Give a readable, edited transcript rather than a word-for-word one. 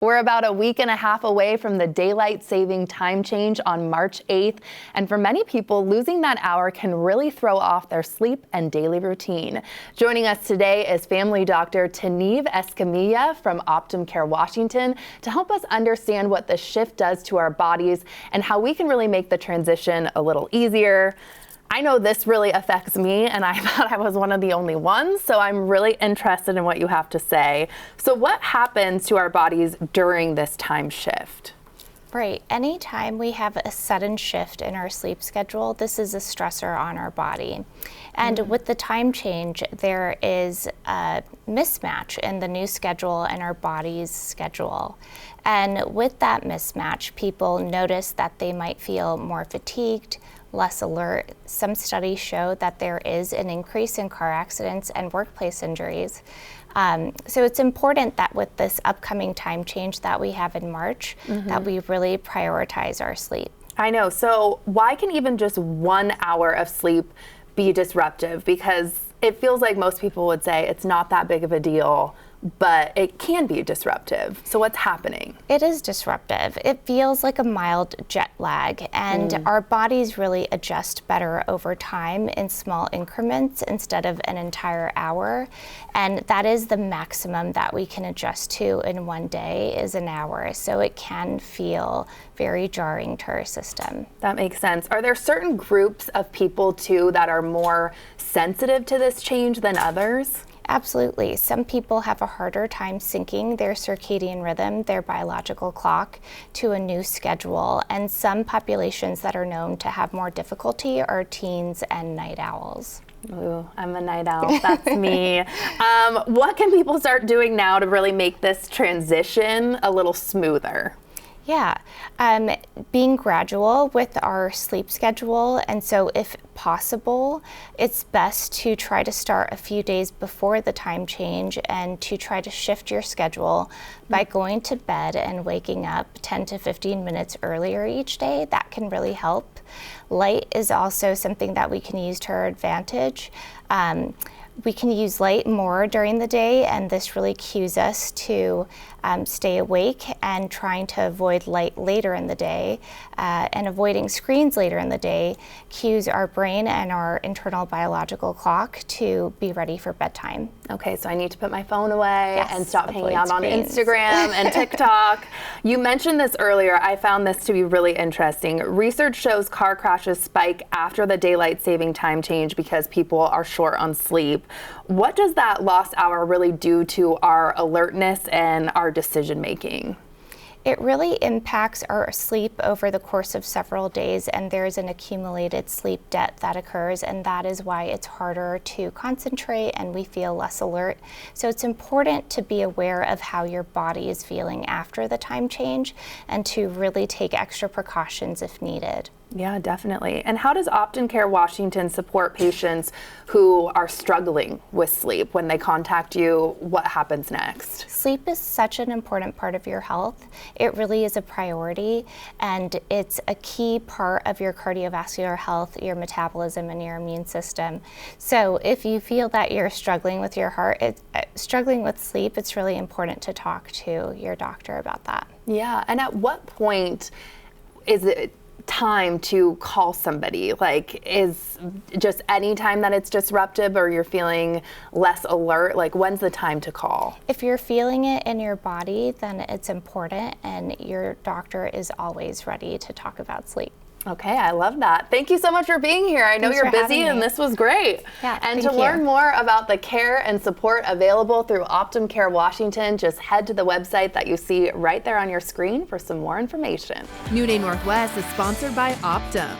We're about a week and a half away from the daylight saving time change on March 8th, and for many people, losing that hour can really throw off their sleep and daily routine. Joining us today is family doctor Taneve Escamilla from Optum Care Washington to help us understand what the shift does to our bodies and how we can really make the transition a little easier. I know this really affects me, and I thought I was one of the only ones, so I'm really interested in what you have to say. So what happens to our bodies during this time shift? Right. Anytime we have a sudden shift in our sleep schedule, this is a stressor on our body. And with the time change, there is a mismatch in the new schedule and our body's schedule. And with that mismatch, people notice that they might feel more fatigued, less alert. Some studies show that there is an increase in car accidents and workplace injuries. So it's important that with this upcoming time change that we have in March, that we really prioritize our sleep. I know. So why can even just 1 hour of sleep be disruptive? Because it feels like most people would say it's not that big of a deal, but it can be disruptive. So what's happening? It is disruptive. It feels like a mild jet lag, and our bodies really adjust better over time in small increments instead of an entire hour. And that is the maximum that we can adjust to in one day is an hour. So it can feel very jarring to our system. That makes sense. Are there certain groups of people too that are more sensitive to this change than others? Absolutely. Some people have a harder time syncing their circadian rhythm, their biological clock, to a new schedule. And some populations that are known to have more difficulty are teens and night owls. Ooh, I'm a night owl. That's me. What can people start doing now to really make this transition a little smoother? Yeah, being gradual with our sleep schedule, and so if possible, it's best to try to start a few days before the time change and to try to shift your schedule by going to bed and waking up 10 to 15 minutes earlier each day. That can really help. Light is also something that we can use to our advantage. We can use light more during the day, and this really cues us to stay awake, and trying to avoid light later in the day and avoiding screens later in the day cues our brain and our internal biological clock to be ready for bedtime. Okay, so I need to put my phone away and stop hanging out on screens. Instagram and TikTok. You mentioned this earlier. I found this to be really interesting. Research shows car crashes spike after the daylight saving time change because people are short on sleep. What does that lost hour really do to our alertness and our decision making? It really impacts our sleep over the course of several days, and there's an accumulated sleep debt that occurs, and that is why it's harder to concentrate and we feel less alert. So it's important to be aware of how your body is feeling after the time change and to really take extra precautions if needed. Yeah, definitely. And how does Optum Care Washington support patients who are struggling with sleep? When they contact you, what happens next? Sleep is such an important part of your health. It really is a priority, and it's a key part of your cardiovascular health, your metabolism, and your immune system. So if you feel that you're struggling with your heart, struggling with sleep, it's really important to talk to your doctor about that. Yeah, and at what point is it time to call somebody? Like, is just any time that it's disruptive or you're feeling less alert, like when's the time to call? If you're feeling it in your body, then it's important, and your doctor is always ready to talk about sleep. Okay, I love that. Thank you so much for being here. I know you're busy and this was great. Yeah, and to learn more about the care and support available through Optum Care Washington, just head to the website that you see right there on your screen for some more information. Noonday Northwest is sponsored by Optum.